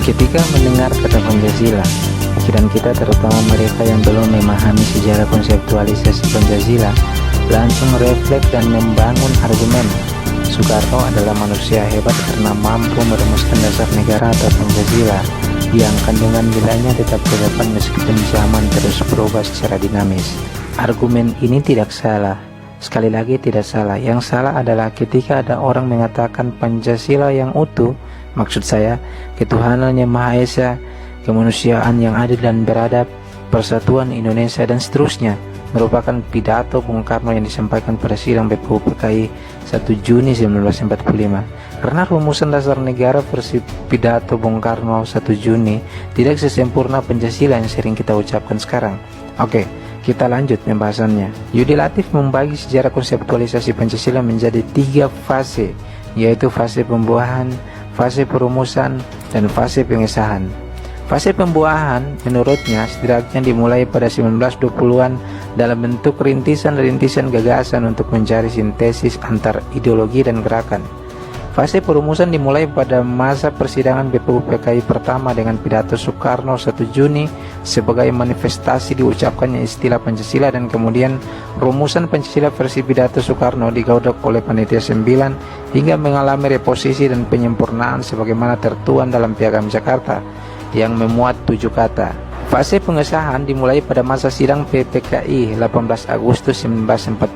Ketika mendengar kata Pancasila, pikiran kita, terutama mereka yang belum memahami sejarah konseptualisasi Pancasila, langsung refleks dan membangun argumen. Soekarno adalah manusia hebat karena mampu merumuskan dasar negara atau Pancasila yang kandungan nilainya tetap relevan meskipun zaman terus berubah secara dinamis. Argumen ini tidak salah. Sekali lagi tidak salah. Yang salah adalah ketika ada orang mengatakan Pancasila yang utuh, maksud saya ketuhanan yang Maha Esa, kemanusiaan yang adil dan beradab, persatuan Indonesia dan seterusnya, merupakan pidato Bung Karno yang disampaikan pada sidang BPU PKI 1 Juni 1945. Karena rumusan dasar negara versi pidato Bung Karno 1 Juni tidak sesempurna Pancasila yang sering kita ucapkan sekarang. Oke, kita lanjut pembahasannya. Yudi Latif membagi sejarah konseptualisasi Pancasila menjadi 3 fase, yaitu fase pembuahan, fase perumusan, dan fase pengesahan. Fase pembuahan menurutnya setidaknya dimulai pada 1920-an dalam bentuk rintisan-rintisan gagasan untuk mencari sintesis antar ideologi dan gerakan. Fase perumusan dimulai pada masa persidangan BPU PKI pertama dengan pidato Soekarno 1 Juni sebagai manifestasi diucapkannya istilah Pancasila, dan kemudian rumusan Pancasila versi pidato Soekarno digodok oleh panitia 9 hingga mengalami reposisi dan penyempurnaan sebagaimana tertuang dalam Piagam Jakarta yang memuat 7 kata. Fase pengesahan dimulai pada masa sidang PPKI 18 Agustus 1945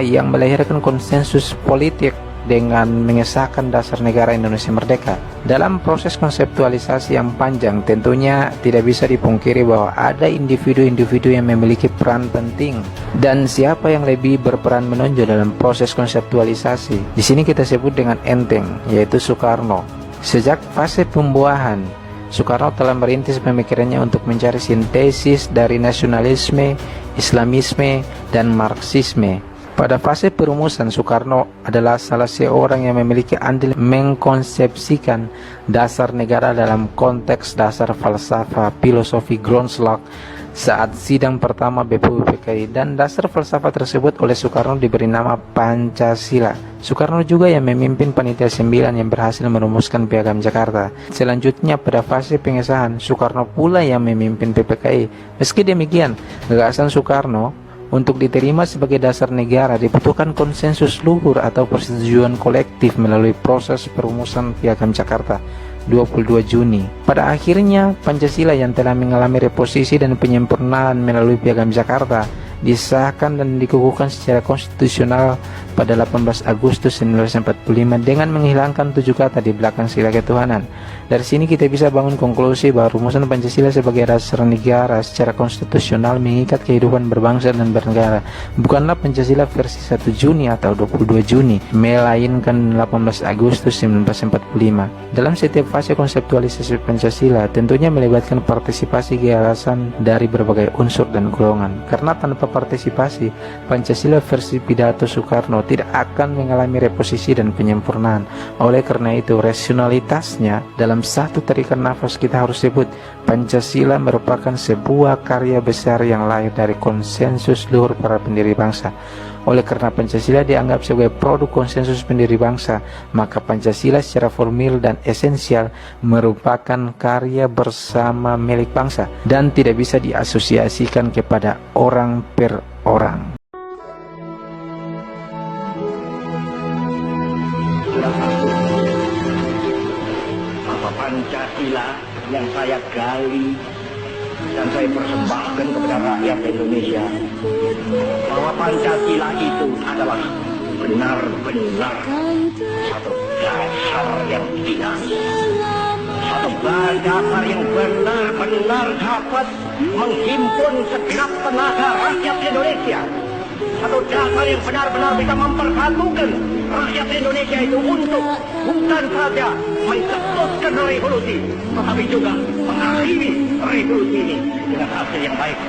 yang melahirkan konsensus politik dengan mengesahkan dasar negara Indonesia merdeka. Dalam proses konseptualisasi yang panjang, tentunya tidak bisa dipungkiri bahwa ada individu-individu yang memiliki peran penting. Dan siapa yang lebih berperan menonjol dalam proses konseptualisasi? Di sini kita sebut dengan enteng, yaitu Soekarno. Sejak fase pembuahan, Soekarno telah merintis pemikirannya untuk mencari sintesis dari nasionalisme, Islamisme, dan Marxisme. Pada fase perumusan, Soekarno adalah salah seorang yang memiliki andil mengkonsepsikan dasar negara dalam konteks dasar falsafah filosofi Grundslag saat sidang pertama BPU PKI, dan dasar falsafah tersebut oleh Soekarno diberi nama Pancasila. Soekarno juga yang memimpin panitia 9 yang berhasil merumuskan Piagam Jakarta. Selanjutnya pada fase pengesahan, Soekarno pula yang memimpin PPKI. Meski demikian, gagasan Soekarno untuk diterima sebagai dasar negara dibutuhkan konsensus luhur atau persetujuan kolektif melalui proses perumusan Piagam Jakarta 22 Juni. Pada akhirnya, Pancasila yang telah mengalami reposisi dan penyempurnaan melalui Piagam Jakarta disahkan dan dikukuhkan secara konstitusional pada 18 Agustus 1945 dengan menghilangkan 7 kata di belakang sila ketuhanan. Dari sini kita bisa bangun konklusi bahwa rumusan Pancasila sebagai dasar negara secara konstitusional mengikat kehidupan berbangsa dan bernegara. Bukanlah Pancasila versi 1 Juni atau 22 Juni, melainkan 18 Agustus 1945. Dalam setiap fase konseptualisasi Pancasila tentunya melibatkan partisipasi gagasan dari berbagai unsur dan golongan. Karena tanpa partisipasi, Pancasila versi pidato Soekarno tidak akan mengalami reposisi dan penyempurnaan. Oleh karena itu, rasionalitasnya dalam satu tarikan nafas kita harus sebut Pancasila merupakan sebuah karya besar yang lahir dari konsensus luhur para pendiri bangsa. Oleh karena Pancasila dianggap sebagai produk konsensus pendiri bangsa, maka Pancasila secara formil dan esensial merupakan karya bersama milik bangsa dan tidak bisa diasosiasikan kepada orang per orang. Apa Pancasila yang saya gali dan saya persembahkan kepada rakyat Indonesia, bahwa Pancasila itu adalah benar-benar satu dasar yang dinamis, satu dasar yang benar-benar dapat menghimpun segenap tenaga rakyat Indonesia, satu dasar yang benar-benar bisa mempersatukan rakyat Indonesia itu untuk bukan saja mencetuskan revolusi, tetapi juga mengakhiri revolusi ini dengan hasil yang baik.